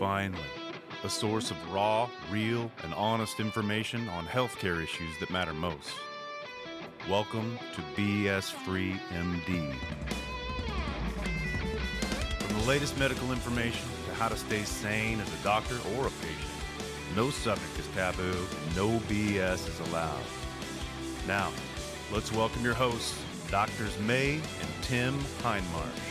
finally, a source of raw, real, and honest information on healthcare issues that matter most. Welcome to BS Free MD. From the latest medical information to how to stay sane as a doctor or a patient, no subject is taboo, no BS is allowed. Now, let's welcome your hosts, Doctors May and Tim Hindmarsh.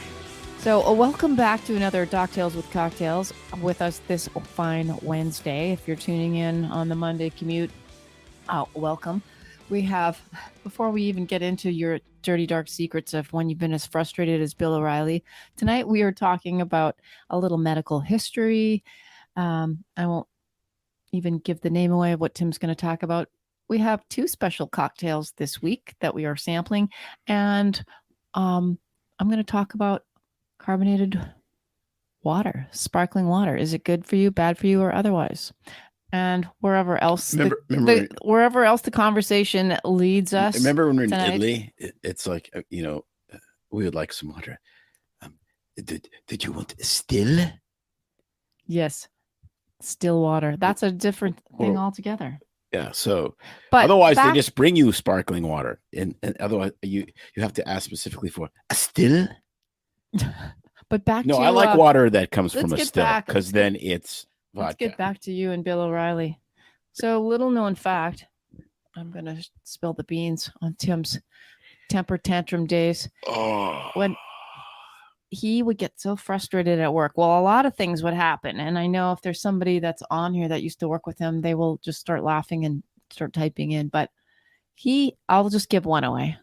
So welcome back to another Doctales with Cocktails with us this fine Wednesday. If you're tuning in on the Monday commute, welcome. We have, before we even get into your dirty, dark secrets of when you've been as frustrated as Bill O'Reilly, tonight we are talking about a little medical history. I won't even give the name away of what Tim's going to talk about. We have two special cocktails this week that we are sampling, and I'm going to talk about carbonated water, sparkling water. Is it good for you, bad for you, or otherwise? And wherever else, wherever else the conversation leads us. Remember when we were in Italy? It's like, we would like some water. Did you want still? Yes, still water. That's a different thing altogether. Yeah. So, but otherwise, they just bring you sparkling water, and otherwise, you have to ask specifically for a still. But back no, to I like water that comes from a still, because then it's vodka. Let's get back to you and Bill O'Reilly. So, little known fact, I'm going to spill the beans on Tim's temper tantrum days. When he would get so frustrated at work. Well, a lot of things would happen. And I know if there's somebody that's on here that used to work with him, they will just start laughing and start typing in. But I'll just give one away.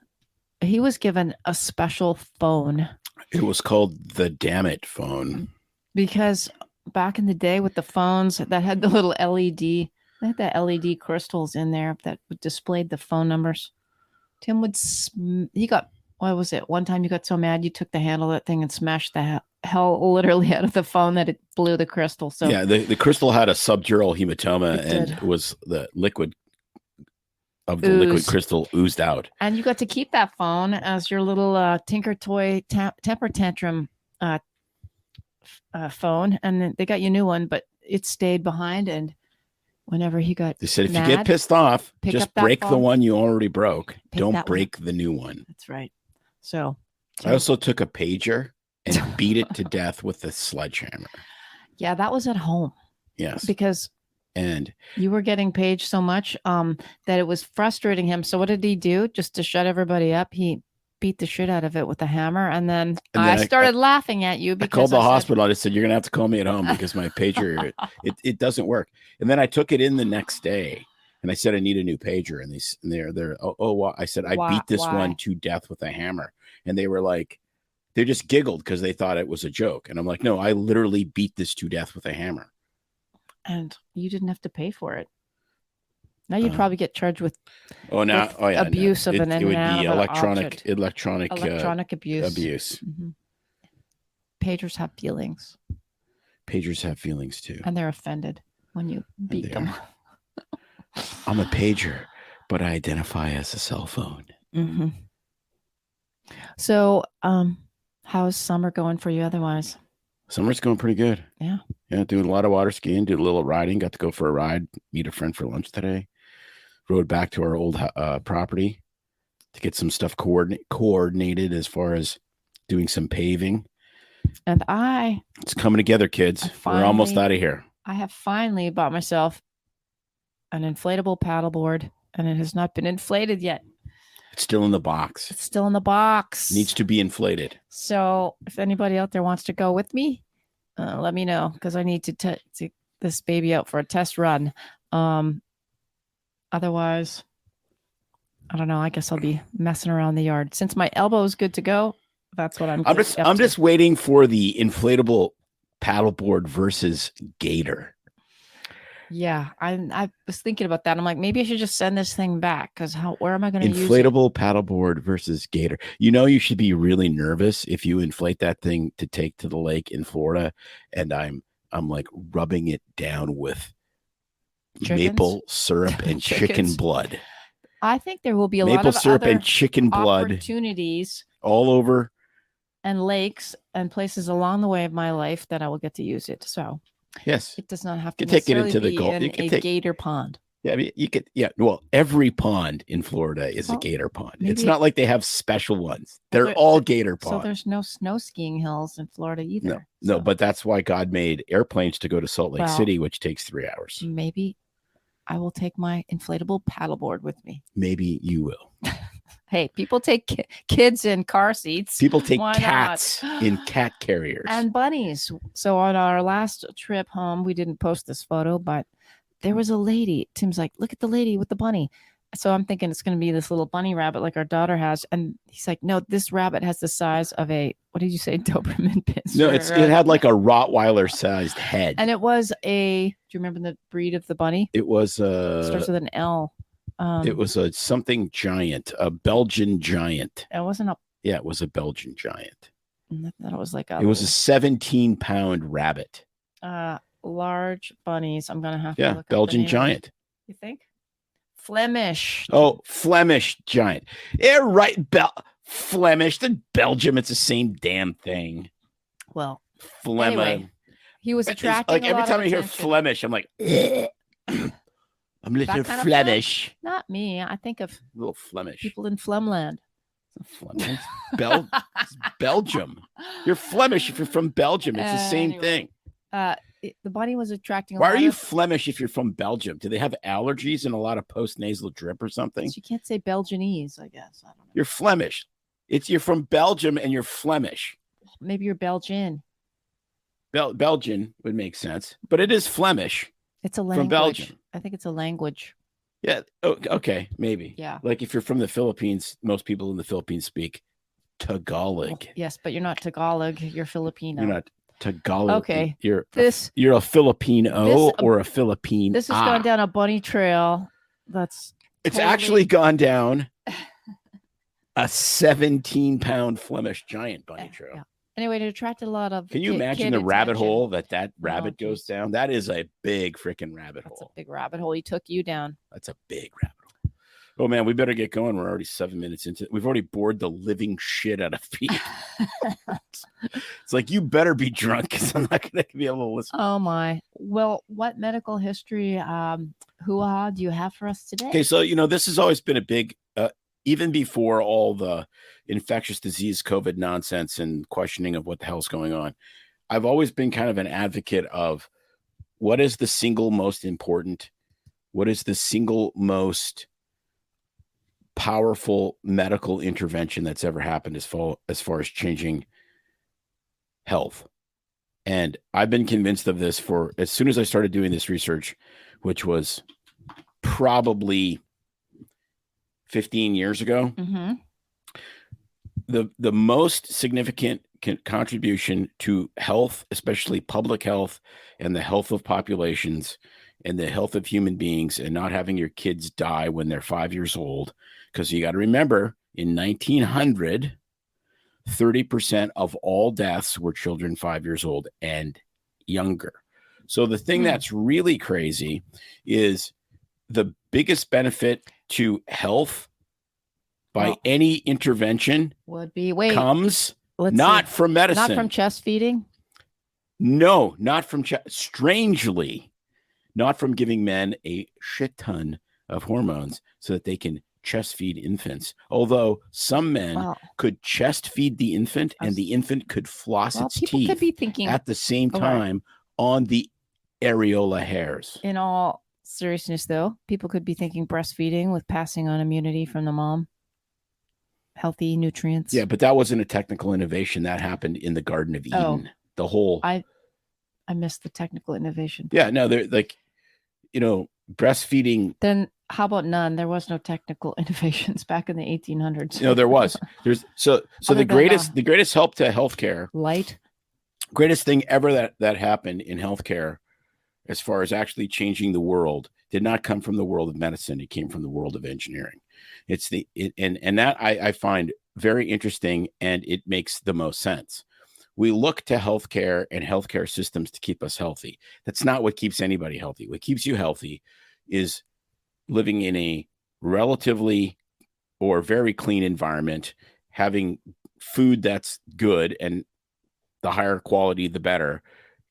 He was given a special phone. It was called the Damn It phone. Because back in the day with the phones that had the little LED, they had the LED crystals in there that displayed the phone numbers. Tim what was it? One time you got so mad you took the handle of that thing and smashed the hell literally out of the phone that it blew the crystal. So yeah, the crystal had a subdural hematoma and was the liquid of the liquid crystal oozed out. And you got to keep that phone as your little Tinker Toy temper tantrum phone. And then they got you a new one, but it stayed behind. And whenever he got they said, if you get pissed off, just break the one you already broke. Don't break the new one. That's right. So I also took a pager and beat it to death with a sledgehammer. Yeah, that was at home. Yes. Because you were getting paged so much that it was frustrating him. So what did he do? Just to shut everybody up, he beat the shit out of it with a hammer. And then I started laughing at you because I called the hospital. I said, you're going to have to call me at home because my pager, it doesn't work. And then I took it in the next day and I said, I need a new pager. And I said, I beat this one to death with a hammer. And they were like, they just giggled because they thought it was a joke. And I'm like, no, I literally beat this to death with a hammer. And you didn't have to pay for it. Now you'd probably get charged with abuse of an inanimate object. Electronic abuse. Mm-hmm. Pagers have feelings. Pagers have feelings too. And they're offended when you beat them. I'm a pager, but I identify as a cell phone. Mm-hmm. So, how's summer going for you otherwise? Summer's going pretty good. Yeah. Yeah, doing a lot of water skiing, did a little riding, got to go for a ride, meet a friend for lunch today. Rode back to our old property to get some stuff coordinated as far as doing some paving. And it's coming together, kids. We're almost out of here. I have finally bought myself an inflatable paddleboard, and it has not been inflated yet. It's still in the box. It's still in the box. Needs to be inflated. So if anybody out there wants to go with me, let me know, because I need to take this baby out for a test run. Otherwise, I don't know. I guess I'll be messing around the yard. Since my elbow is good to go, that's what I'm just waiting for the inflatable paddleboard versus gator. Yeah, I was thinking about that. I'm like, maybe I should just send this thing back, because where am I going to use it? Inflatable paddleboard versus gator. You should be really nervous if you inflate that thing to take to the lake in Florida, and I'm like rubbing it down with maple syrup and chicken blood. I think there will be a lot of maple syrup and chicken blood opportunities all over, and lakes and places along the way of my life that I will get to use it. So Yes. It does not have to You could take it necessarily into the be Gulf. in You could a take- gator pond. Yeah, I mean, you could. Yeah, well, every pond in Florida is a Well, gator pond. maybe It's not like they have special ones. Well, They're all gator So ponds. there's no snow skiing hills in Florida either. No, So but that's why God made airplanes to go to Salt Lake Well, City, which takes 3 hours. maybe I will take my inflatable paddleboard with me. Maybe you will. Hey, people take kids in car seats. People take Why cats not? in cat carriers. And bunnies. So on our last trip home, we didn't post this photo, but there was a lady. Tim's like, look at the lady with the bunny. So I'm thinking it's going to be this little bunny rabbit like our daughter has. And he's like, no, this rabbit has the size of a, what did you say, Doberman Pinscher? No, it had like a Rottweiler sized head. And it was do you remember the breed of the bunny? It was Starts with an L. it was a something giant, a Belgian giant. It wasn't Yeah, it was a Belgian giant. I thought it was like a. It was a 17-pound rabbit. Large bunnies. I'm gonna have to look up the Belgian name of it. giant. You think? Flemish. Oh, Flemish giant. Yeah, right. Flemish. The Belgium. It's the same damn thing. Well, Flemish. anyway, he was attracting. Like a every lot time of I hear attention. Flemish, I'm like, I'm a little That kind of Flemish. Not me. I think of A little Flemish. people in Flemland. Flemish. It's Belgium. You're Flemish if you're from Belgium. It's the same Anyway. thing. The bunny was attracting. Why a are lot you of, Flemish if you're from Belgium? Do they have allergies and a lot of post-nasal drip or something? You can't say Belgianese, I guess. I don't know. You're Flemish. You're from Belgium and you're Flemish. Maybe you're Belgian. Belgian would make sense, but it is Flemish. It's a language. From Belgium. I think it's a language. Yeah. Okay. Maybe. Yeah. Like if you're from the Philippines, most people in the Philippines speak Tagalog. Well, yes, but you're not Tagalog. You're Filipino. You're not Tagalog. Okay. You're a Filipino this- or a Philippine. This has gone down a bunny trail. That's It's totally- actually gone down a 17-pound Flemish giant bunny trail. Yeah. Anyway, it attracted a lot of. Can you imagine kid the rabbit attention. hole that rabbit Oh, goes geez. down? That is a big freaking rabbit That's a hole. big rabbit hole. He took you down. That's a big rabbit hole. Oh man, we better get going. We're already 7 minutes into it. We've already bored the living shit out of Pete. It's like you better be drunk because I'm not gonna be able to listen. Oh my. Well, what medical history hoo-ha do you have for us today? Okay, so this has always been a big even before all the infectious disease COVID nonsense and questioning of what the hell's going on. I've always been kind of an advocate of what is the single most important, what is the single most powerful medical intervention that's ever happened as far as changing health. And I've been convinced of this for as soon as I started doing this research, which was probably 15 years ago. Mm-hmm. The most significant contribution to health, especially public health and the health of populations and the health of human beings, and not having your kids die when they're 5 years old. Because you got to remember, in 1900, 30% of all deaths were children 5 years old and younger. So the thing that's really crazy is the biggest benefit to health by any intervention Would be comes let's not see. from medicine. Not from chest feeding. No, not from strangely, not from giving men a shit ton of hormones so that they can chest feed infants. Although some men could chest feed the infant and the infant could floss its people teeth could be thinking at the same time on the areola hairs. In all seriousness, though, people could be thinking breastfeeding with passing on immunity from the mom. Healthy nutrients. Yeah, but that wasn't a technical innovation. That happened in the Garden of Eden. The whole I missed the technical innovation. Yeah, no, they're like, breastfeeding. Then how about none? There was no technical innovations back in the 1800s. No, there was. So the greatest help to healthcare, greatest thing ever that happened in healthcare, as far as actually changing the world, did not come from the world of medicine. It came from the world of engineering. And that I find very interesting, and it makes the most sense. We look to healthcare and healthcare systems to keep us healthy. That's not what keeps anybody healthy. What keeps you healthy is living in a relatively or very clean environment, having food that's good, and the higher quality, the better,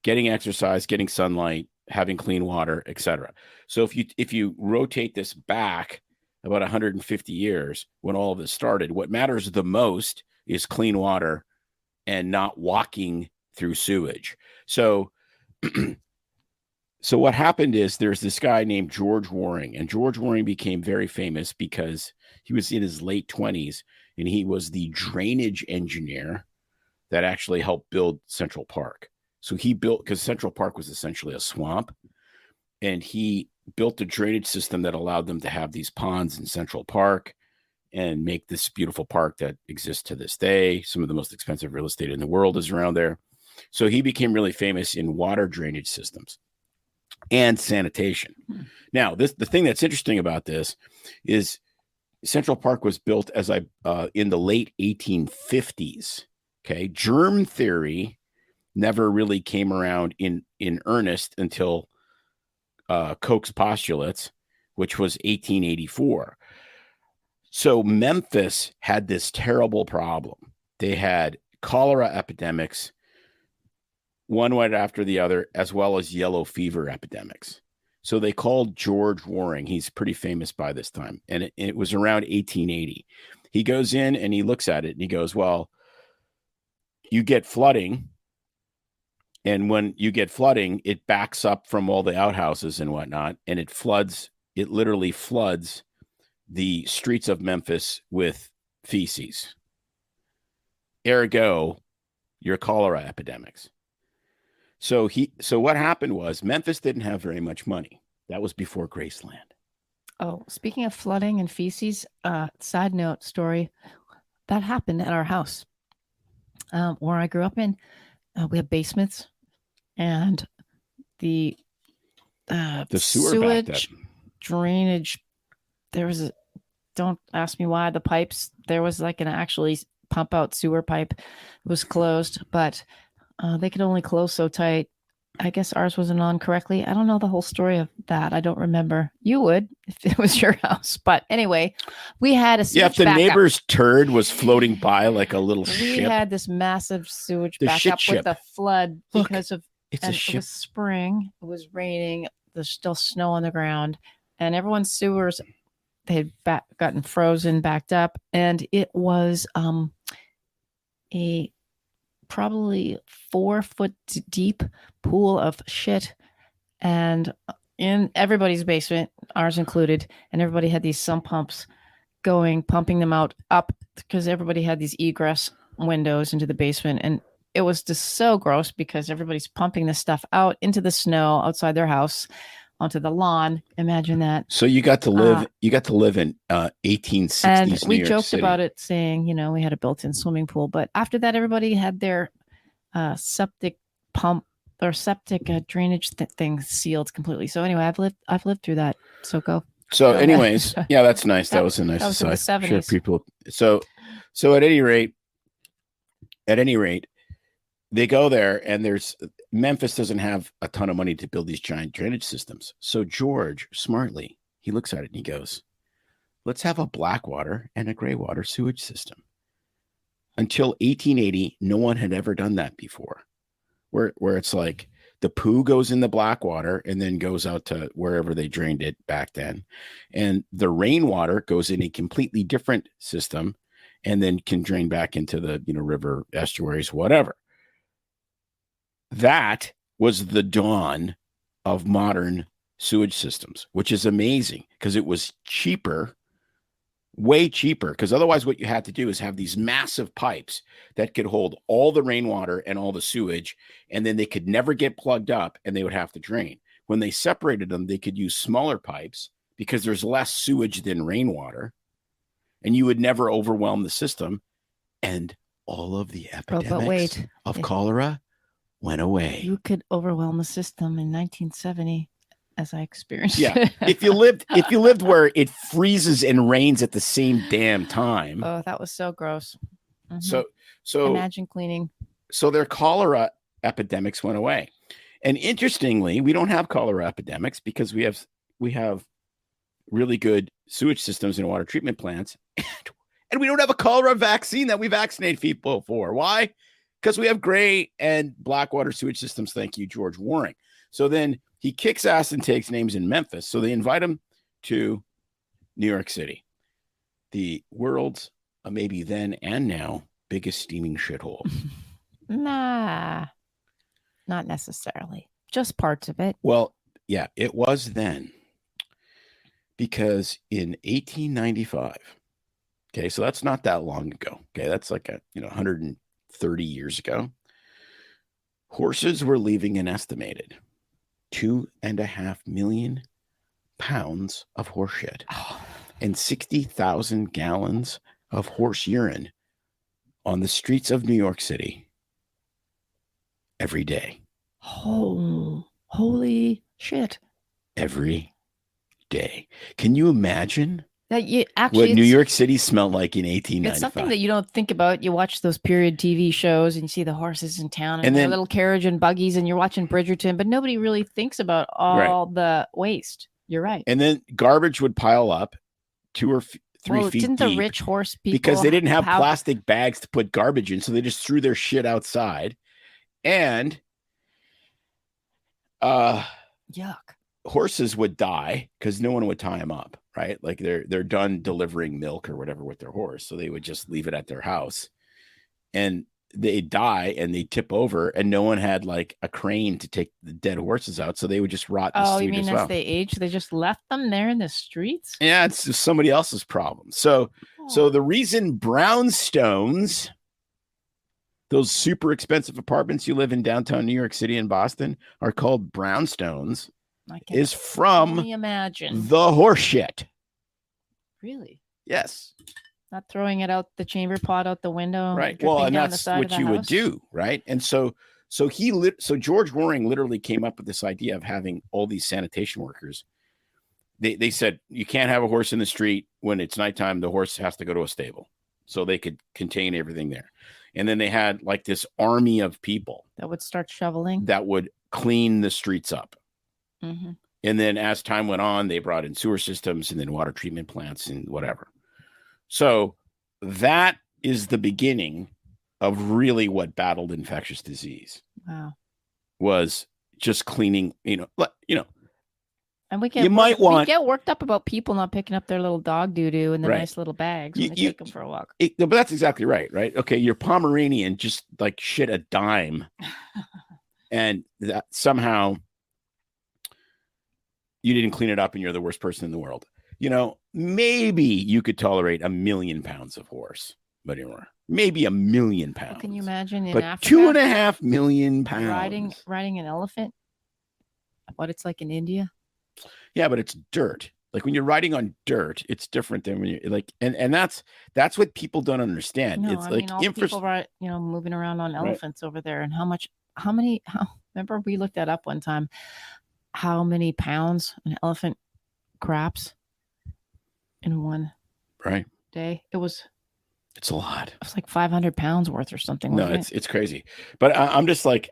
getting exercise, getting sunlight, having clean water, etc. So if you rotate this back about 150 years when all of this started, what matters the most is clean water and not walking through sewage. So so what happened is there's this guy named George Waring, and George Waring became very famous because he was in his late 20s and he was the drainage engineer that actually helped build Central Park. So he built, because Central Park was essentially a swamp, and he built a drainage system that allowed them to have these ponds in Central Park and make this beautiful park that exists to this day. Some of the most expensive real estate in the world is around there. So he became really famous in water drainage systems and sanitation. Now, the thing that's interesting about this is Central Park was built in the late 1850s. Okay, germ theory never really came around in earnest until Koch's postulates, which was 1884. So Memphis had this terrible problem. They had cholera epidemics, one right after the other, as well as yellow fever epidemics. So they called George Waring. He's pretty famous by this time. And it was around 1880. He goes in and he looks at it and he goes, well, you get flooding. And when you get flooding, it backs up from all the outhouses and whatnot. And it literally floods the streets of Memphis with feces. Ergo, your cholera epidemics. So what happened was Memphis didn't have very much money. That was before Graceland. Oh, speaking of flooding and feces, side note story that happened at our house where I grew up in. We have basements, and the sewage drainage. There was don't ask me why the pipes. There was like an actually pump out sewer pipe was closed, but they could only close so tight. I guess ours wasn't on correctly. I don't know the whole story of that. I don't remember. You would if it was your house. But anyway, we had a sewage if the neighbor's turd was floating by like a little ship. We had this massive sewage backup with the flood because of it was spring. It was raining. There's still snow on the ground. And everyone's sewers, they had gotten frozen, backed up. And it was a probably 4 foot deep pool of shit, and in everybody's basement, ours included, and everybody had these sump pumps pumping them up because everybody had these egress windows into the basement, and it was just so gross because everybody's pumping this stuff out into the snow outside their house onto the lawn. Imagine that. So you got to live in 1860s and New we York joked City. about it, saying, we had a built-in swimming pool, but after that everybody had their septic pump or septic drainage thing sealed completely. So anyway, I've lived through that. So go. So anyways, yeah, that's nice. That was a nice that was in the 70s. Sure, people. So at any rate, they go there, and Memphis doesn't have a ton of money to build these giant drainage systems. So George, smartly, he looks at it and he goes, let's have a black water and a gray water sewage system. Until 1880, no one had ever done that before, where it's like the poo goes in the black water and then goes out to wherever they drained it back then. And the rainwater goes in a completely different system and then can drain back into the river, estuaries, whatever. That was the dawn of modern sewage systems, which is amazing because it was cheaper, way cheaper. Because otherwise what you had to do is have these massive pipes that could hold all the rainwater and all the sewage, and then they could never get plugged up and they would have to drain. When they separated them, they could use smaller pipes because there's less sewage than rainwater, and you would never overwhelm the system. And all of the epidemics of cholera went away. You could overwhelm the system in 1970, as I experienced. Yeah, if you lived where it freezes and rains at the same damn time. Oh, that was so gross. Mm-hmm. So imagine cleaning. So their cholera epidemics went away, and interestingly, we don't have cholera epidemics because we have really good sewage systems and water treatment plants, and we don't have a cholera vaccine that we vaccinate people for. Why? because we have gray and black water sewage systems. Thank you, George Waring. So then he kicks ass and takes names in Memphis. So they invite him to New York City, the world's maybe then and now biggest steaming shithole. Nah, not necessarily. Just parts of it. Well, yeah, it was then. Because in 1895, okay, so that's not that long ago. Okay, that's like 130 years ago. Horses were leaving an estimated 2.5 million pounds of horse shit and 60,000 gallons of horse urine on the streets of New York City every day. Oh, holy shit. Every day. Can you imagine that actually what New York City smelled like in 1895? It's something that you don't think about. You watch those period TV shows and you see the horses in town and their little carriage and buggies, and you're watching Bridgerton, but nobody really thinks about all the waste. You're right. And then garbage would pile up 2 or 3 feet didn't deep. The rich horse people, because they didn't have plastic bags to put garbage in, so they just threw their shit outside. And yuck. Horses would die because no one would tie them up, right? Like they're done delivering milk or whatever with their horse, so they would just leave it at their house, and they die and they tip over, and no one had like a crane to take the dead horses out, so they would just rot in the street. You mean as they aged, they just left them there in the streets? Yeah, it's just somebody else's problem. So the reason brownstones, those super expensive apartments you live in downtown New York City and Boston, are called brownstones is from the horse shit. Really? Yes. Not throwing it out the chamber pot out the window. Right. Well, and that's what you would do, right? And so George Waring literally came up with this idea of having all these sanitation workers. They said you can't have a horse in the street when it's nighttime. The horse has to go to a stable so they could contain everything there. And then they had like this army of people that would start shoveling, that would clean the streets up. Mm-hmm. And then as time went on, they brought in sewer systems and then water treatment plants and whatever. So that is the beginning of really what battled infectious disease. Wow. Was just cleaning, And we get worked up about people not picking up their little dog doo-doo in the nice little bags when they take them for a walk. But that's exactly right? Okay, your Pomeranian just like shit a dime. And that somehow you didn't clean it up and you're the worst person in the world. Maybe you could tolerate 1 million pounds of horse manure. Maybe 1 million pounds. Well, can you imagine in but Africa? 2.5 million pounds. Riding an elephant? What it's like in India? Yeah, but it's dirt. Like when you're riding on dirt, it's different than when you're like, and that's what people don't understand. No, it's I like mean, all the people moving around on elephants over there, and remember we looked that up one time, how many pounds an elephant craps in one day? It's a lot. It's like 500 pounds worth or something. No, it's crazy. But I'm just like,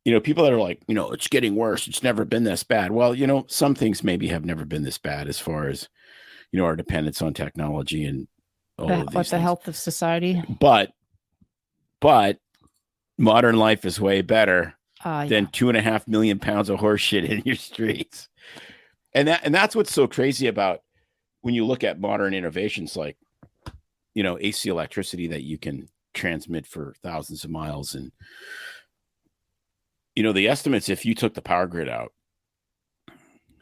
people that are like, it's getting worse. It's never been this bad. Well, some things maybe have never been this bad as far as, our dependence on technology and all of these the health of society. But modern life is way better than 2.5 million pounds of horse shit in your streets. And that's what's so crazy about when you look at modern innovations like, AC electricity that you can transmit for thousands of miles. And, the estimates, if you took the power grid out,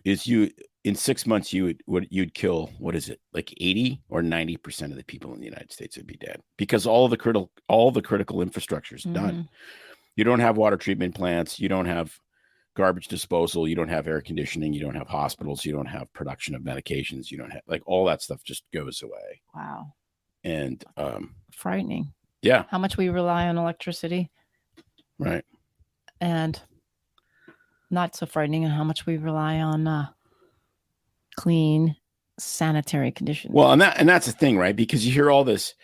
is in 6 months, you'd kill, what is it? Like 80 or 90% of the people in the United States would be dead because all the critical infrastructure is done. You don't have water treatment plants. You don't have garbage disposal. You don't have air conditioning. You don't have hospitals. You don't have production of medications. You don't have all that stuff just goes away. Wow. And frightening. Yeah. How much we rely on electricity. Right. And not so frightening on how much we rely on clean sanitary conditions. Well, and that's the thing, right? Because you hear all this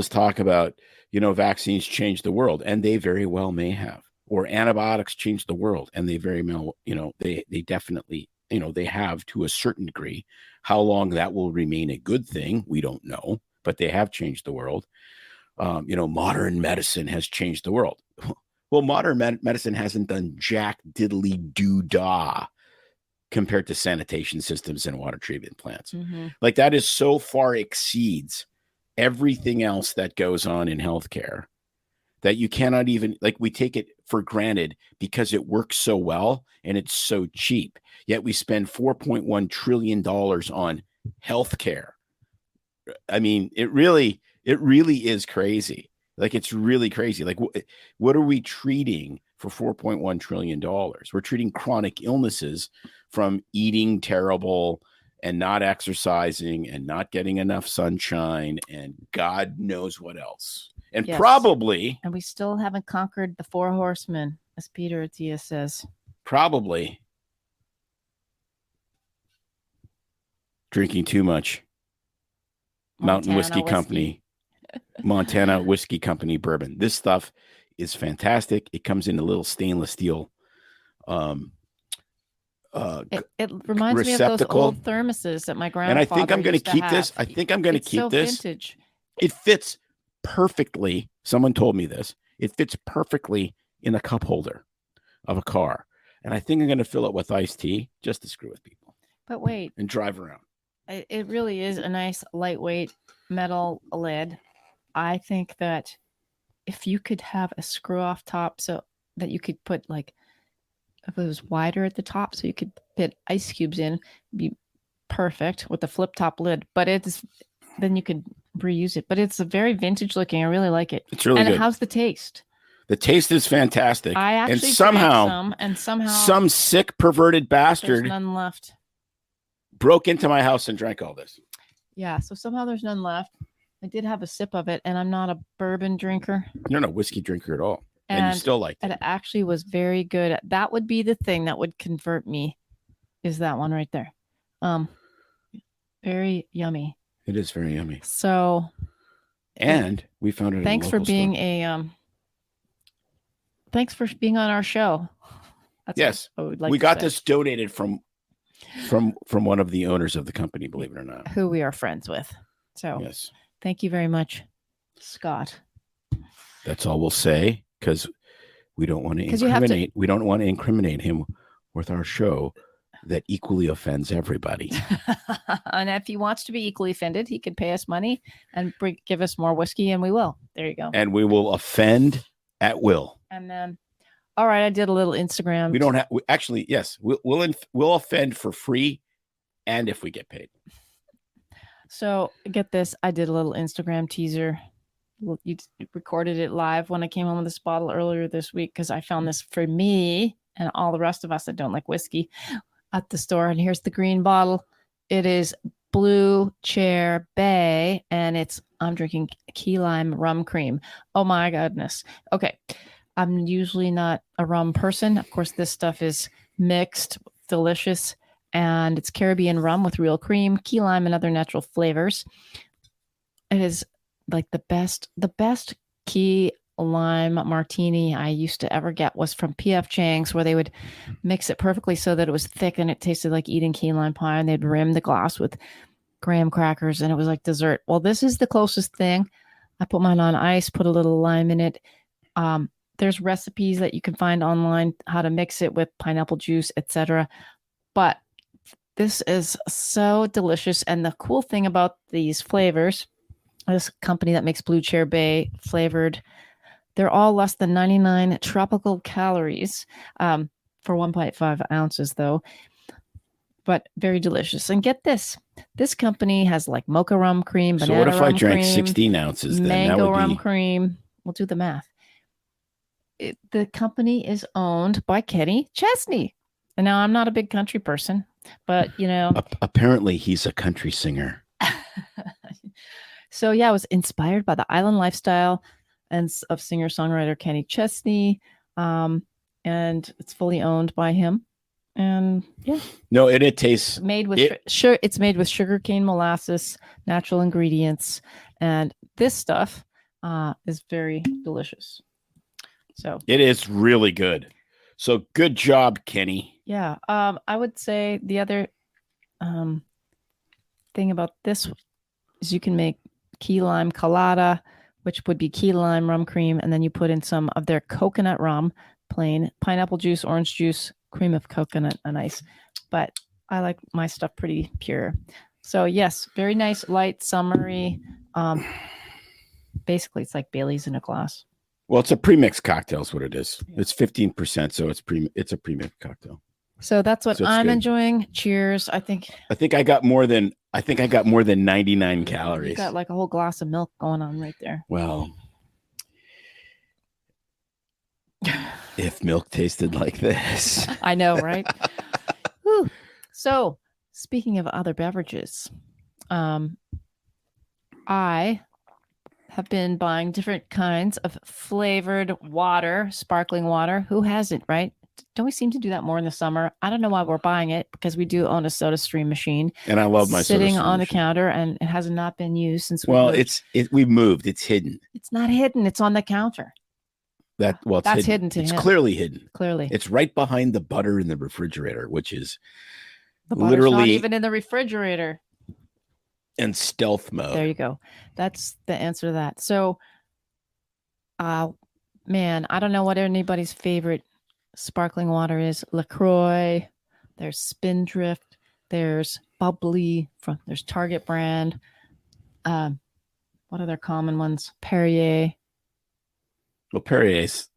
talk about, vaccines change the world, and they very well may have, or antibiotics change the world, and they very well, they definitely, they have to a certain degree. How long that will remain a good thing, we don't know, but they have changed the world. Modern medicine has changed the world. Well, modern medicine hasn't done jack diddly doo dah compared to sanitation systems and water treatment plants. Mm-hmm. Like that is so far exceeds everything else that goes on in healthcare that you cannot even, like, we take it for granted because it works so well and it's so cheap. Yet we spend $4.1 trillion on healthcare. I mean, it really is crazy. Like, it's really crazy. Like, what are we treating for $4.1 trillion? We're treating chronic illnesses from eating terrible and not exercising and not getting enough sunshine and God knows what else. And Yes. probably. And we still haven't conquered the 4 horsemen, as Peter Attia says. Probably drinking too much Mountain Whiskey Company, Montana Whiskey Company bourbon. This stuff is fantastic. It comes in a little stainless steel it reminds me of those old thermoses that my grandfather used to have. And I think I'm going to keep this. I think I'm going to keep this. Vintage. It fits perfectly. Someone told me this. It fits perfectly in a cup holder of a car. And I think I'm going to fill it with iced tea just to screw with people. But wait. And drive around. It really is a nice lightweight metal lid. I think that if you could have a screw off top so that you could put, like, if it was wider at the top so you could fit ice cubes in, be perfect with the flip top lid. But then you could reuse it. But it's a very vintage looking. I really like it. It's really good. And how's the taste? The taste is fantastic. I actually somehow some sick perverted bastard there's none left. Broke into my house and drank all this. Yeah, so somehow there's none left. I did have a sip of it, and I'm not a bourbon drinker. You're not a whiskey drinker at all. And you still liked it. It actually was very good. That would be the thing that would convert me, is that one right there. Very yummy. It is very yummy. So, and we found it. Thanks for being thanks for being on our show. That's yes, we got this donated from one of the owners of the company, believe it or not, who we are friends with. So yes, thank you very much, Scott. That's all we'll say, because we don't want to incriminate. We don't want to incriminate him with our show that equally offends everybody. And if he wants to be equally offended, he could pay us money and give us more whiskey, and we will. There you go. And we will offend at will. And then, all right, I did a little Instagram. We don't have. Actually, yes, we'll offend for free, and if we get paid. So get this, I did a little Instagram teaser. You recorded it live when I came home with this bottle earlier this week, because I found this for me and all the rest of us that don't like whiskey at the store. And here's the green bottle. It is Blue Chair Bay, and I'm drinking key lime rum cream. Oh my goodness. Okay. I'm usually not a rum person. Of course, this stuff is mixed, delicious, and it's Caribbean rum with real cream, key lime, and other natural flavors. It is like the best key lime martini I used to ever get was from P.F. Chang's, where they would mix it perfectly so that it was thick and it tasted like eating key lime pie, and they'd rim the glass with graham crackers, and it was like dessert. Well, this is the closest thing. I put mine on ice, put a little lime in it. There's recipes that you can find online how to mix it with pineapple juice, etc. But this is so delicious. And the cool thing about these flavors, this company that makes Blue Chair Bay flavored, they're all less than 99 tropical calories for 1.5 ounces, though. But very delicious. And get this company has like mocha rum cream, banana rum cream. So what if I drank 16 ounces? Then mango rum cream. We'll do the math. The company is owned by Kenny Chesney. And now I'm not a big country person, but apparently he's a country singer. So yeah, I was inspired by the island lifestyle and of singer-songwriter Kenny Chesney. And it's fully owned by him. And yeah. No, it tastes it's made with sugarcane molasses, natural ingredients, and this stuff is very delicious. So it is really good. So good job, Kenny. Yeah. I would say the other thing about this is you can make key lime colada which would be key lime rum cream, and then you put in some of their coconut rum, plain pineapple juice, orange juice, cream of coconut, and ice. But I like my stuff pretty pure. So yes, very nice, light, summery. Basically, it's like Bailey's in a glass. Well, it's a premixed cocktail is what it is. Yeah. It's 15%, so it's a premixed cocktail. So that's what I'm enjoying. Cheers. I think I got more than 99 calories. You got like a whole glass of milk going on right there. Well, if milk tasted like this. I know, right? Whew. So, speaking of other beverages, I have been buying different kinds of flavored water, sparkling water. Who hasn't, right? Don't we seem to do that more in the summer? I don't know why we're buying it, because we do own a soda stream machine. And I love my sitting soda on the machine. counter, and it has not been used since we've moved. It's hidden. It's not hidden. It's on the counter. That's hidden to him. It's clearly hidden. Clearly. It's right behind the butter in the refrigerator, which is the butter's literally not even in the refrigerator. In stealth mode. There you go. That's the answer to that. So, man, I don't know what anybody's favorite sparkling water is. LaCroix, there's Spindrift, there's Bubbly, there's Target brand. What are their common ones? Perrier. Well, Perrier's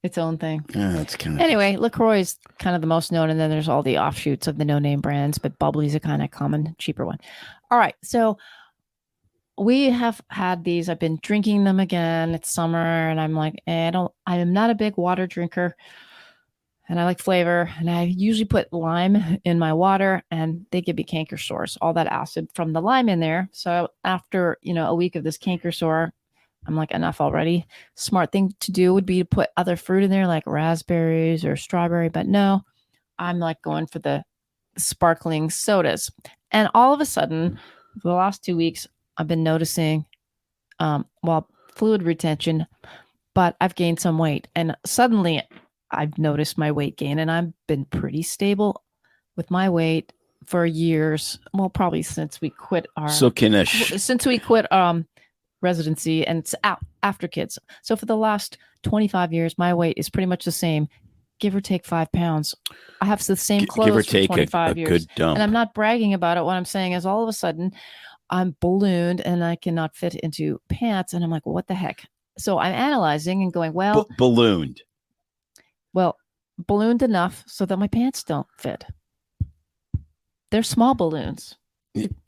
its own thing. It's kind of... Anyway, LaCroix is kind of the most known, and then there's all the offshoots of the no-name brands, but Bubbly's a kind of common, cheaper one. All right, so we have had these. I've been drinking them again. It's summer, and I'm like, I am not a big water drinker, and I like flavor, and I usually put lime in my water, and they give me canker sores, all that acid from the lime in there. So after, a week of this canker sore, I'm like, enough already. Smart thing to do would be to put other fruit in there, like raspberries or strawberry. But no, I'm like going for the sparkling sodas. And all of a sudden, for the last 2 weeks, I've been noticing, fluid retention, but I've gained some weight. And suddenly I've noticed my weight gain, and I've been pretty stable with my weight for years. Well, probably since we quit residency, and it's after kids. So for the last 25 years, my weight is pretty much the same, give or take 5 pounds. I have the same clothes give or take for 25 years. Good dump. And I'm not bragging about it. What I'm saying is all of a sudden I'm ballooned and I cannot fit into pants. And I'm like, well, what the heck? So I'm analyzing and going, well, ballooned. Well, ballooned enough so that my pants don't fit. They're small balloons.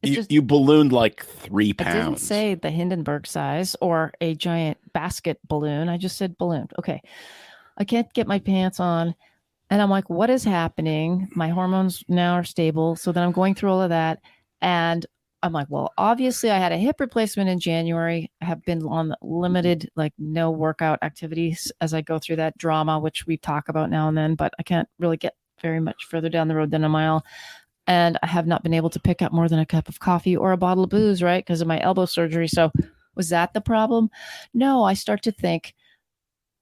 You ballooned like 3 pounds. I didn't say the Hindenburg size or a giant basket balloon. I just said ballooned. Okay. I can't get my pants on. And I'm like, what is happening? My hormones now are stable. So then I'm going through all of that. And I'm like, well, obviously I had a hip replacement in January. I have been on limited, no workout activities as I go through that drama, which we talk about now and then, but I can't really get very much further down the road than a mile. And I have not been able to pick up more than a cup of coffee or a bottle of booze, right? Because of my elbow surgery. So was that the problem? No, I start to think,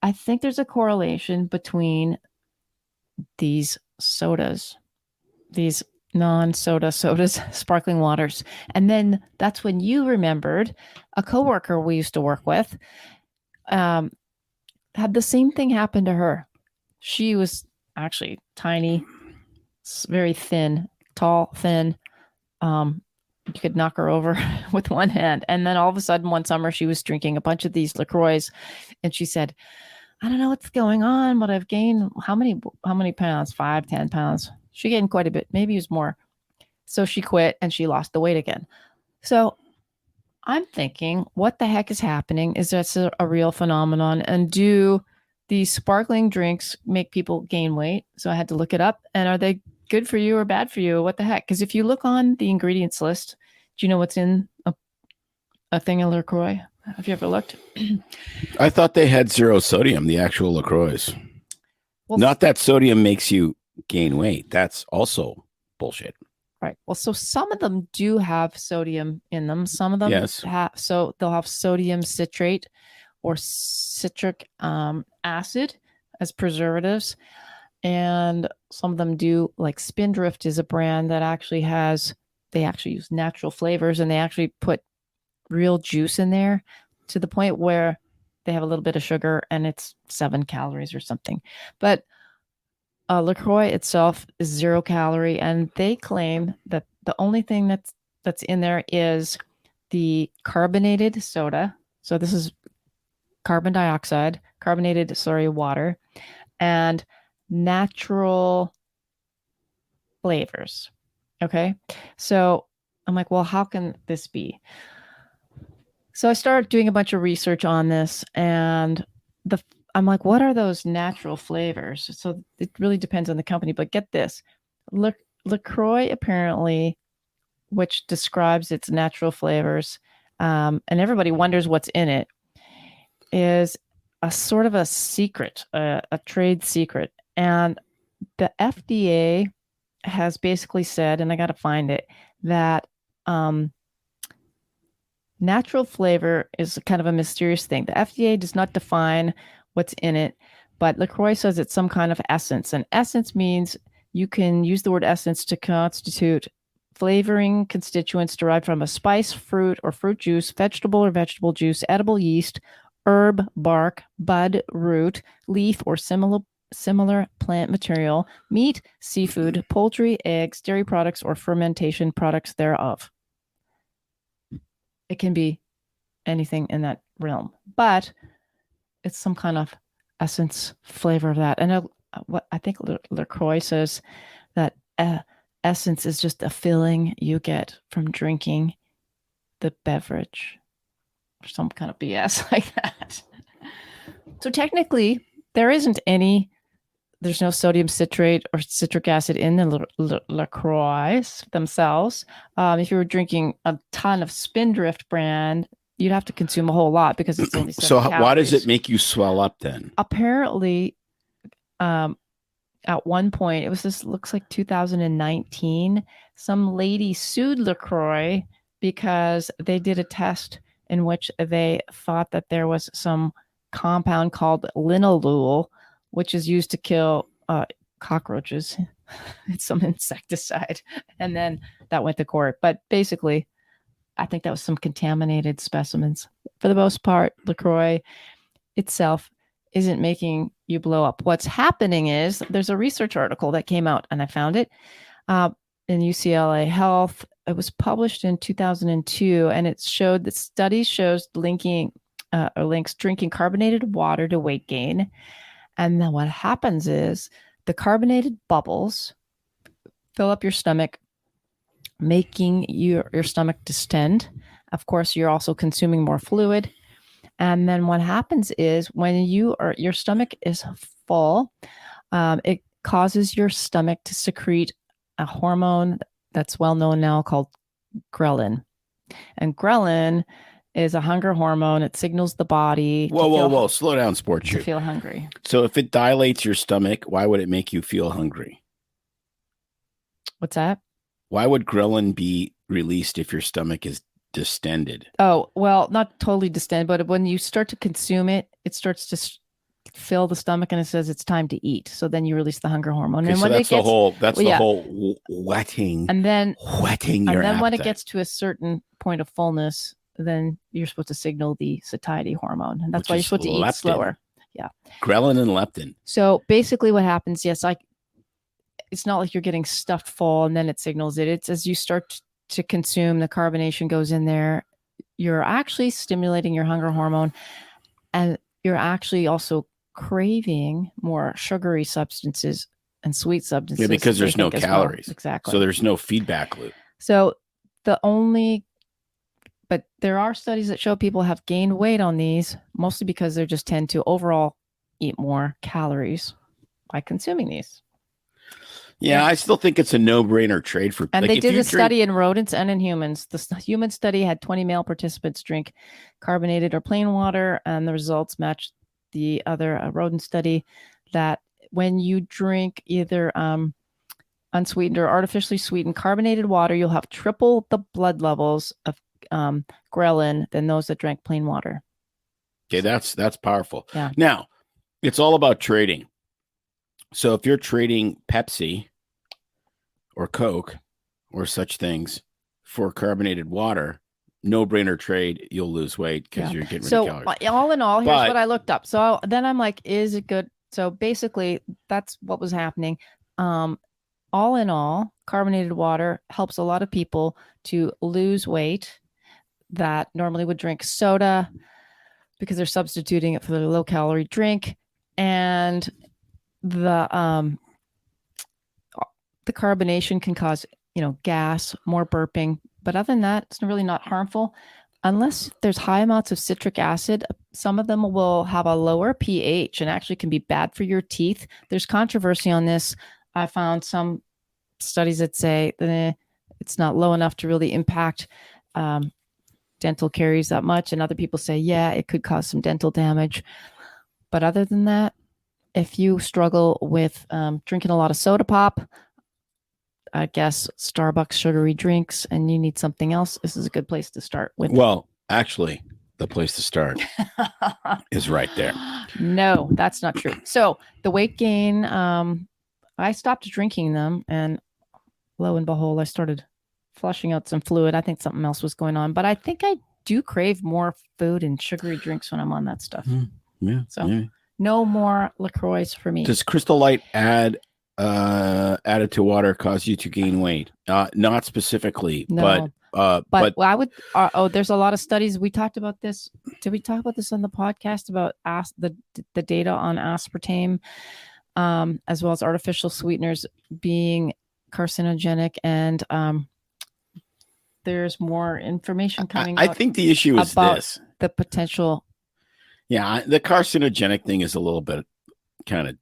I think there's a correlation between these sodas, these non-soda sodas, sparkling waters. And then that's when you remembered a coworker we used to work with had the same thing happen to her. She was actually tiny, very thin, tall, thin. You could knock her over with one hand. And then all of a sudden one summer she was drinking a bunch of these LaCroix, and she said, I don't know what's going on, but I've gained how many pounds? 5, 10 pounds. She gained quite a bit. Maybe it was more. So she quit and she lost the weight again. So I'm thinking, what the heck is happening? Is this a real phenomenon? And do these sparkling drinks make people gain weight? So I had to look it up. And are they good for you or bad for you? What the heck? Because if you look on the ingredients list, do you know what's in a thing of LaCroix? Have you ever looked? I thought they had 0 sodium, the actual LaCroix. Well, not that sodium makes you gain weight. That's also bullshit. Right. Well, so some of them do have sodium in them. Some of them so they'll have sodium citrate or citric acid as preservatives. And some of them do, like Spindrift is a brand that they actually use natural flavors, and they actually put real juice in there to the point where they have a little bit of sugar and it's 7 calories or something. But LaCroix itself is 0 calorie, and they claim that the only thing that's in there is the carbonated soda. So this is carbonated water, and natural flavors. Okay. So I'm like, well, how can this be? So I started doing a bunch of research on this, and I'm like, what are those natural flavors? So it really depends on the company, but get this. LaCroix apparently, which describes its natural flavors, and everybody wonders what's in it, is a sort of a secret, a trade secret. And the FDA has basically said, and I got to find it, that natural flavor is kind of a mysterious thing. The FDA does not define what's in it, but LaCroix says it's some kind of essence. And essence means you can use the word essence to constitute flavoring constituents derived from a spice, fruit or fruit juice, vegetable or vegetable juice, edible yeast, herb, bark, bud, root, leaf, or similar plant material, meat, seafood, poultry, eggs, dairy products, or fermentation products thereof. It can be anything in that realm, but it's some kind of essence flavor of that. And what I think LaCroix says that essence is just a feeling you get from drinking the beverage, or some kind of BS like that. So technically, there's no sodium citrate or citric acid in the LaCroix themselves. If you were drinking a ton of Spindrift brand, you'd have to consume a whole lot because it's only 7 calories. Why does it make you swell up then? Apparently, at one point, looks like 2019, some lady sued LaCroix because they did a test in which they thought that there was some compound called linalool, which is used to kill cockroaches. It's some insecticide. And then that went to court. But basically, I think that was some contaminated specimens. For the most part, LaCroix itself isn't making you blow up. What's happening is there's a research article that came out, and I found it in UCLA Health. It was published in 2002, and it showed that studies shows links drinking carbonated water to weight gain. And then what happens is the carbonated bubbles fill up your stomach, making your stomach distend. Of course, you're also consuming more fluid. And then what happens is when your stomach is full, it causes your stomach to secrete a hormone that's well known now called ghrelin. And ghrelin is a hunger hormone. It signals the body. Whoa. Slow down, Sport Shoe. To feel hungry. So if it dilates your stomach, why would it make you feel hungry? What's that? Why would ghrelin be released if your stomach is distended? Oh, well, not totally distended, but when you start to consume it, it starts to fill the stomach and it says it's time to eat. So then you release the hunger hormone. Okay, and so when that's the whole wetting. And then whetting your appetite. When it gets to a certain point of fullness, then you're supposed to signal the satiety hormone. And that's why you're supposed to eat slower. Yeah. Ghrelin and leptin. So basically what happens, yes, it's not like you're getting stuffed full and then it signals it. It's as you start to consume, the carbonation goes in there. You're actually stimulating your hunger hormone, and you're actually also craving more sugary substances and sweet substances. Yeah, because there's no calories. Well. Exactly. So there's no feedback loop. So but there are studies that show people have gained weight on these, mostly because they just tend to overall eat more calories by consuming these. Yeah, I still think it's a no-brainer trade for. And they did a study in rodents and in humans. The human study had 20 male participants drink carbonated or plain water, and the results matched the other rodent study that when you drink either unsweetened or artificially sweetened carbonated water, you'll have triple the blood levels of ghrelin than those that drank plain water. Okay, that's powerful. Yeah. Now, it's all about trading. So if you're trading Pepsi or Coke or such things for carbonated water, no-brainer trade. You'll lose weight because you're getting rid of calories. So all in all, here's But- what I looked up. So then I'm like, is it good? So basically, that's what was happening. All in all, carbonated water helps a lot of people to lose weight that normally would drink soda because they're substituting it for the low-calorie drink, and the carbonation can cause, gas, more burping. But other than that, it's really not harmful unless there's high amounts of citric acid. Some of them will have a lower pH and actually can be bad for your teeth. There's controversy on this. I found some studies that say that it's not low enough to really impact dental caries that much. And other people say, yeah, it could cause some dental damage. But other than that, if you struggle with drinking a lot of soda pop, I guess Starbucks sugary drinks, and you need something else, this is a good place to start with. Well, actually, the place to start is right there. No, that's not true. So the weight gain, I stopped drinking them, and lo and behold, I started flushing out some fluid. I think something else was going on, but I think I do crave more food and sugary drinks when I'm on that stuff. Yeah. So no more LaCroix for me. Does Crystal Light added to water cause you to gain weight? Not specifically, No. but I would. There's a lot of studies. We talked about this. Did we talk about this on the podcast about the data on aspartame, as well as artificial sweeteners being carcinogenic? And there's more information coming out. I think the issue is this: the potential. Yeah, the carcinogenic thing is a little bit kind of.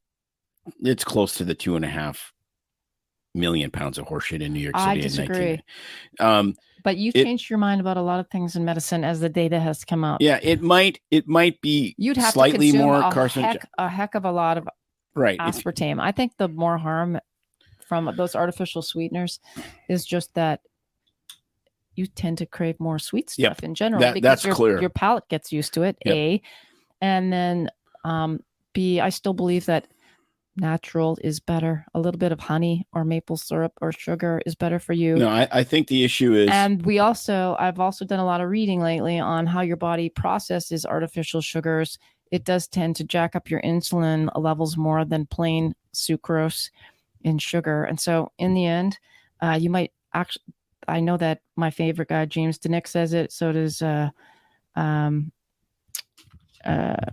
It's close to the 2.5 million pounds of horseshit in New York City. I disagree. But you've changed your mind about a lot of things in medicine as the data has come out. Yeah, it might be You'd have slightly to consume more carcinogenic. A heck of a lot of aspartame. I think the more harm from those artificial sweeteners is just that you tend to crave more sweet stuff in general. That's clear. Your palate gets used to it, A. And then B, I still believe that natural is better. A little bit of honey or maple syrup or sugar is better for you. No, I think the issue is, and I've also done a lot of reading lately on how your body processes artificial sugars. It does tend to jack up your insulin levels more than plain sucrose in sugar. And so in the end, you might actually, I know that my favorite guy, James Denick, says it. So does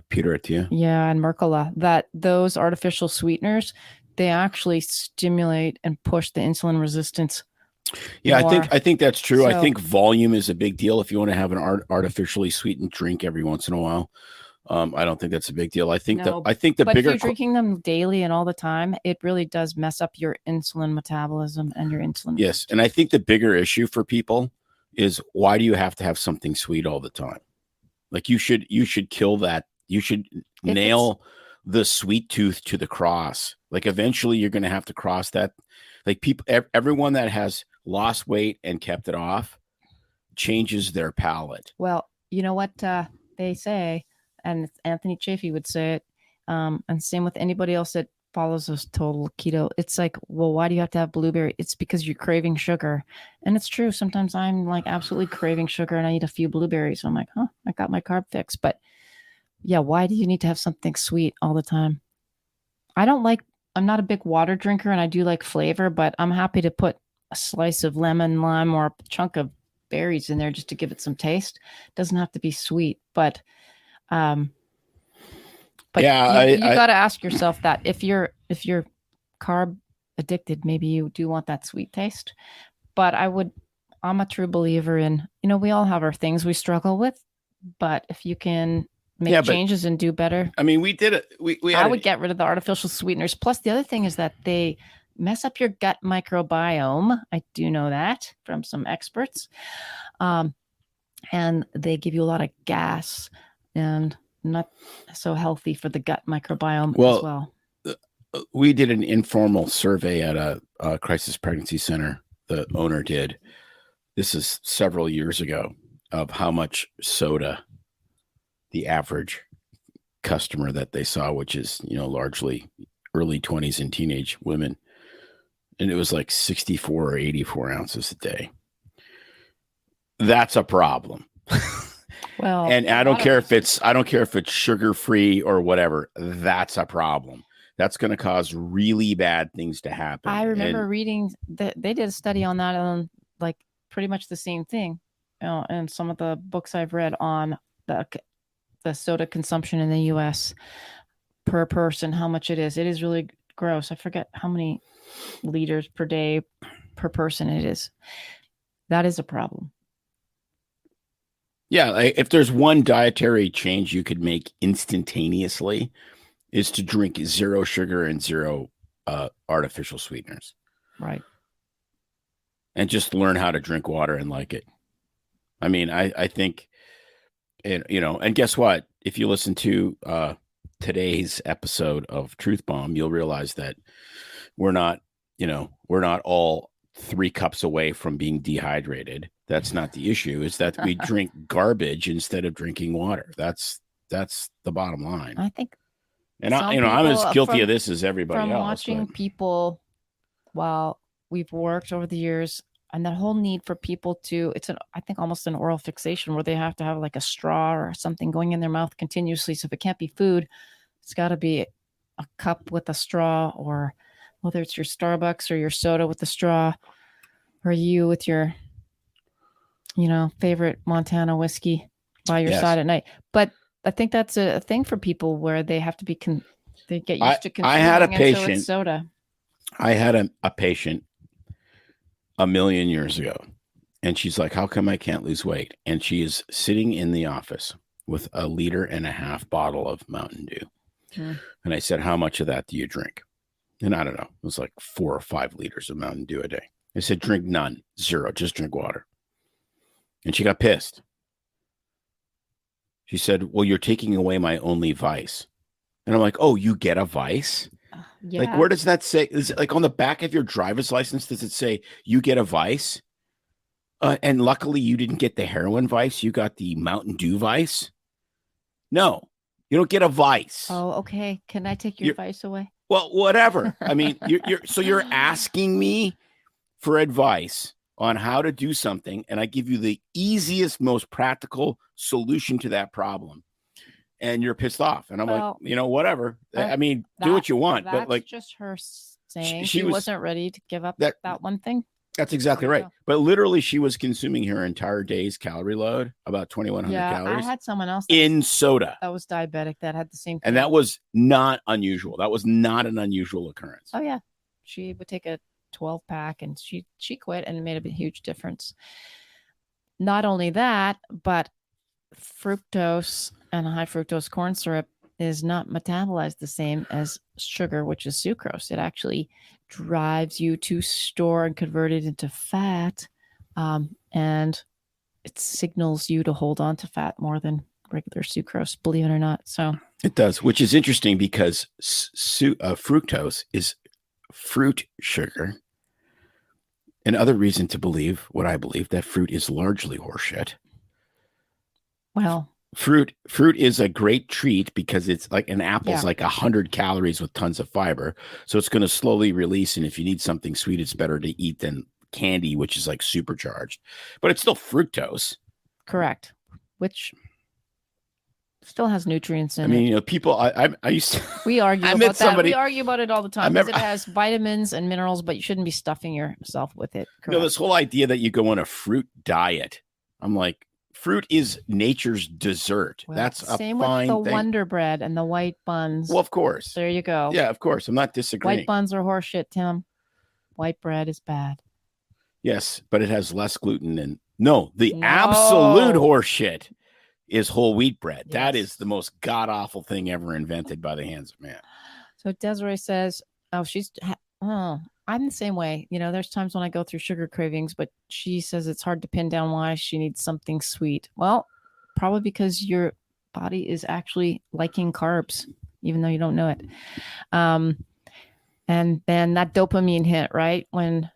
Peter Attia. Yeah, and Mercola, that those artificial sweeteners, they actually stimulate and push the insulin resistance. Yeah, more. I think that's true. I think volume is a big deal if you want to have an artificially sweetened drink every once in a while. I don't think that's a big deal. I think the but bigger. If you're drinking them daily and all the time, it really does mess up your insulin metabolism and your insulin. Yes, and I think the bigger issue for people is, why do you have to have something sweet all the time? Like you should kill that. You should nail the sweet tooth to the cross. Like eventually you're going to have to cross that. Like everyone that has lost weight and kept it off changes their palate. Well, you know what they say, and Anthony Chaffee would say it, and same with anybody else that follows this total keto. It's like, well, why do you have to have blueberry? It's because you're craving sugar. And it's true. Sometimes I'm like absolutely craving sugar and I eat a few blueberries. So I'm like, I got my carb fix. But yeah, why do you need to have something sweet all the time? I'm not a big water drinker and I do like flavor, but I'm happy to put a slice of lemon, lime, or a chunk of berries in there just to give it some taste. It doesn't have to be sweet, but yeah, you got to ask yourself that if you're carb addicted, maybe you do want that sweet taste. But I'm a true believer in, we all have our things we struggle with, but if you can make changes and do better. I mean, we did it. I would get rid of the artificial sweeteners. Plus, the other thing is that they mess up your gut microbiome. I do know that from some experts. And they give you a lot of gas and not so healthy for the gut microbiome as well. We did an informal survey at a crisis pregnancy center. The owner did. This is several years ago, of how much soda the average customer that they saw, which is, largely early 20s and teenage women. And it was like 64 or 84 ounces a day. that's a problem. Well, And I don't care if it's sugar free or whatever. That's a problem. That's going to cause really bad things to happen. I remember reading that they did a study on that, on like pretty much the same thing. And some of the books I've read on the soda consumption in the U.S. per person, how much it is. It is really gross. I forget how many liters per day per person it is. That is a problem. Yeah, if there's one dietary change you could make instantaneously, is to drink zero sugar and zero artificial sweeteners. Right. And just learn how to drink water and like it. I mean, I think, and guess what? If you listen to today's episode of Truth Bomb, you'll realize that we're not all 3 cups away from being dehydrated. That's not the issue. Is that we drink garbage instead of drinking water. That's the bottom line. I think, and I'm as guilty of this as everybody else. From watching people while we've worked over the years, and that whole need for people to, I think almost an oral fixation where they have to have like a straw or something going in their mouth continuously. So if it can't be food, it's got to be a cup with a straw, or whether it's your Starbucks or your soda with the straw, or you with your, favorite Montana whiskey by your side at night. But I think that's a thing for people where they have to be, they get used to consuming. I had a patient, soda. I had a patient a million years ago, and she's like, how come I can't lose weight? And she is sitting in the office with a 1.5 liter bottle of Mountain Dew. And I said, how much of that do you drink? And I don't know, it was like 4 or 5 liters of Mountain Dew a day. I said, drink none, 0, just drink water. And she got pissed. She said, well, you're taking away my only vice. And I'm like, oh, you get a vice? Yeah. Like, where does that say? Is it like on the back of your driver's license? Does it say you get a vice? And luckily you didn't get the heroin vice. You got the Mountain Dew vice. No, you don't get a vice. Oh, okay. Can I take your vice away? Well, whatever. I mean, you're asking me for advice on how to do something, and I give you the easiest, most practical solution to that problem, and you're pissed off. And I'm like, whatever. I mean, do what you want. But like, just her saying she wasn't ready to give up that one thing. That's exactly right. But literally, she was consuming her entire day's calorie load, about 2,100 calories. I had someone else in soda that was diabetic that had the same thing. And that was not unusual. That was not an unusual occurrence. Oh, yeah. She would take a 12-pack and she quit, and it made a huge difference. Not only that, but fructose and high fructose corn syrup is not metabolized the same as sugar, which is sucrose. It actually drives you to store and convert it into fat, and it signals you to hold on to fat more than regular sucrose, believe it or not. So it does, which is interesting because fructose is fruit sugar. Another reason to believe what I believe, that fruit is largely horseshit. Well, fruit is a great treat because it's like an apple's like 100 calories with tons of fiber. So it's going to slowly release. And if you need something sweet, it's better to eat than candy, which is like supercharged, but it's still fructose. Correct. Which still has nutrients in it. I mean, people, I used to, we argue about that. We argue about it all the time because it has vitamins and minerals, but you shouldn't be stuffing yourself with it. Correct. This whole idea that you go on a fruit diet, I'm like, fruit is nature's dessert. Well, that's a same fine with the thing. Wonder Bread and the white buns. Well, of course. There you go. Yeah, of course. I'm not disagreeing. White buns are horseshit, Tim. White bread is bad. Yes, but it has less gluten than absolute horseshit is whole wheat bread. Yes. That is the most god-awful thing ever invented by the hands of man. So Desiree says, I'm the same way. There's times when I go through sugar cravings, but she says it's hard to pin down why she needs something sweet. Well, probably because your body is actually liking carbs, even though you don't know it. And then that dopamine hit, right? When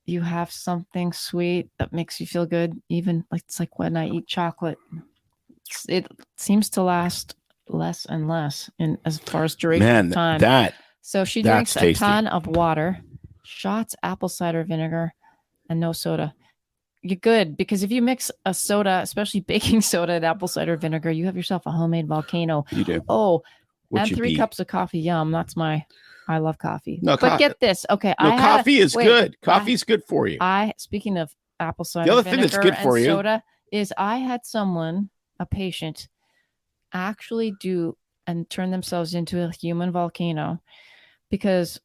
you have something sweet that makes you feel good, even it's like when I eat chocolate, it seems to last less and less in as far as duration of time. So she drinks a ton of water, shots apple cider vinegar, and no soda. you're good, because if you mix a soda, especially baking soda and apple cider vinegar, you have yourself a homemade volcano. You do. Oh, Would and you 3 be- cups of coffee. Yum. I love coffee. No, but get this. Okay. No, coffee is good. Coffee's good for you. Speaking of apple cider The other thing that's good for you, soda, is I had a patient, actually do and turn themselves into a human volcano, because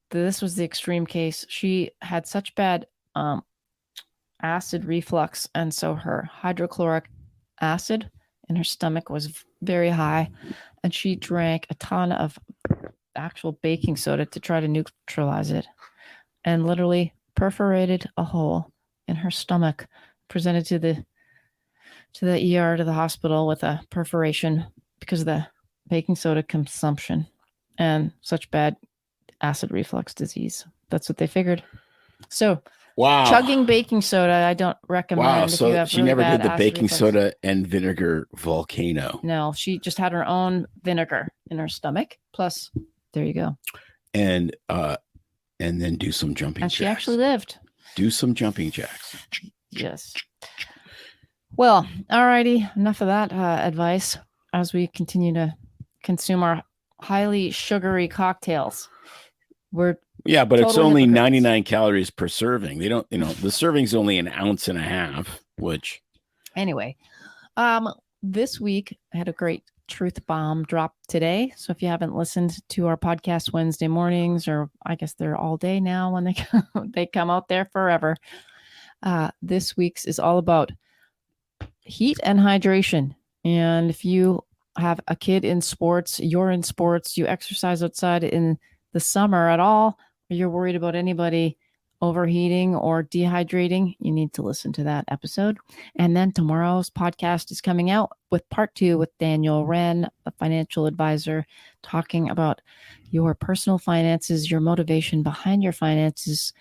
this was the extreme case. She had such bad acid reflux, and so her hydrochloric acid in her stomach was very high, and she drank a ton of actual baking soda to try to neutralize it, and literally perforated a hole in her stomach, presented to the ER, to the hospital, with a perforation because of the baking soda consumption and such bad acid reflux disease. That's what they figured. So wow, chugging baking soda, I don't recommend. Wow, if so you have she really never bad did the acid baking reflux. soda and vinegar volcano. No, she just had her own vinegar in her stomach. Plus, there you go. And then do some jumping And jacks. she actually lived. Do some jumping jacks. Yes. Well, alrighty. Enough of that advice as we continue to consume our highly sugary cocktails. Yeah, but it's totally only hypocrites. 99 calories per serving. They don't, the serving's only 1.5 ounces, which. Anyway, this week I had a great truth bomb drop today. So if you haven't listened to our podcast Wednesday mornings, or I guess they're all day now when they come out there forever. This week's is all about heat and hydration. And if you have a kid in sports, you're in sports, you exercise outside in the summer at all, or you're worried about anybody overheating or dehydrating, you need to listen to that episode. And then tomorrow's podcast is coming out with part 2 with Daniel Wren, a financial advisor, talking about your personal finances, your motivation behind your finances,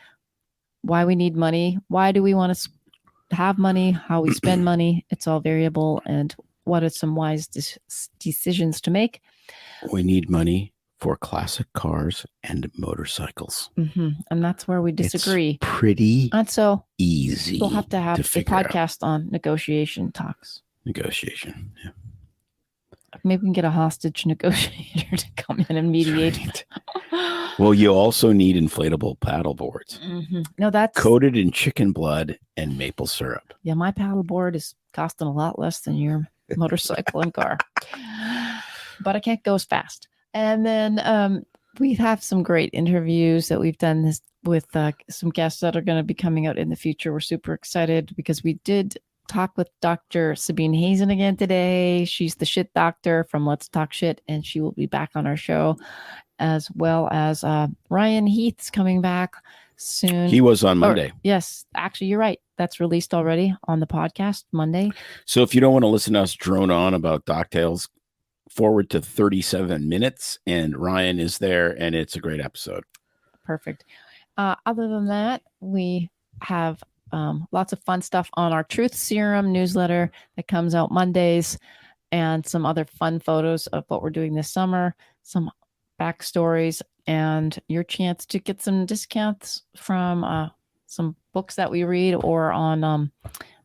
why we need money, why do we want to have money, how we spend money. It's all variable, and what are some wise decisions to make. We need money for classic cars and motorcycles. Mm-hmm. And that's where we disagree. It's pretty and so easy. We'll have to have a podcast on negotiation talks. Negotiation. Yeah. Maybe we can get a hostage negotiator to come in and mediate. Right. Well, you also need inflatable paddle boards. Mm-hmm. No, that's coated in chicken blood and maple syrup. Yeah, my paddle board is costing a lot less than your motorcycle and car. But I can't go as fast. And then we have some great interviews that we've done this with some guests that are going to be coming out in the future. We're super excited because we did talk with Dr. Sabine Hazen again today. She's the shit doctor from Let's Talk Shit, and she will be back on our show, as well as Ryan Heath's coming back soon. He was on Monday. Yes, actually, you're right. That's released already on the podcast Monday. So if you don't want to listen to us drone on about Doctales, forward to 37 minutes, and Ryan is there, and it's a great episode. Perfect. Other than that, we have lots of fun stuff on our Truth Serum newsletter that comes out Mondays, and some other fun photos of what we're doing this summer, some backstories, and your chance to get some discounts from some books that we read, or on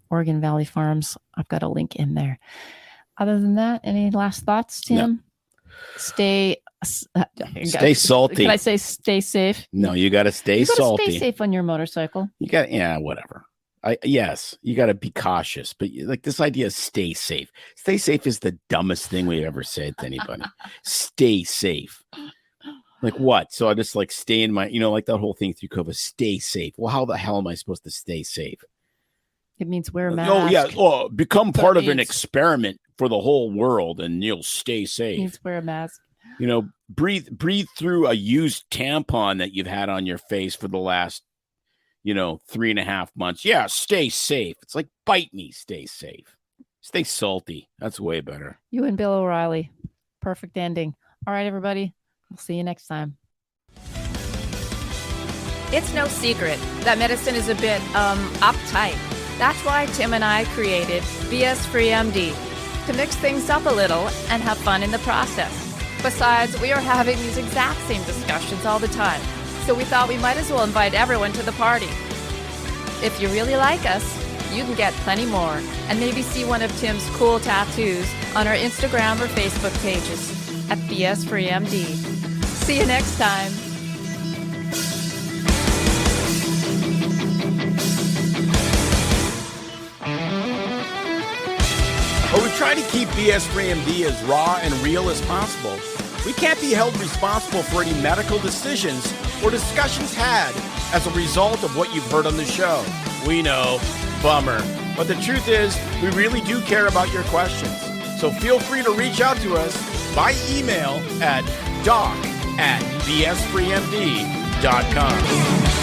Oregon Valley Farms. I've got a link in there. Other than that, any last thoughts, Tim? No. Stay salty. Can I say stay safe? No, you got to stay salty. Stay safe on your motorcycle. You got, whatever. Yes, you got to be cautious, but like this idea of stay safe. Stay safe is the dumbest thing we ever said to anybody. Stay safe. Like what? So I just like stay in my, like that whole thing through COVID. Stay safe. Well, how the hell am I supposed to stay safe? It means wear a mask. Oh yeah. Oh, become part of an experiment for the whole world, and you'll stay safe. It means wear a mask. Breathe through a used tampon that you've had on your face for the last, 3.5 months. Yeah, stay safe. It's like bite me. Stay safe. Stay salty. That's way better. You and Bill O'Reilly. Perfect ending. All right, everybody. We'll see you next time. It's no secret that medicine is a bit uptight. That's why Tim and I created BS Free MD, to mix things up a little and have fun in the process. Besides, we are having these exact same discussions all the time, so we thought we might as well invite everyone to the party. If you really like us, you can get plenty more and maybe see one of Tim's cool tattoos on our Instagram or Facebook pages at BS Free MD. See you next time. But we try to keep BS Free MD as raw and real as possible. We can't be held responsible for any medical decisions or discussions had as a result of what you've heard on the show. We know, bummer. But the truth is, we really do care about your questions. So feel free to reach out to us by email at doc@bsfreemd.com.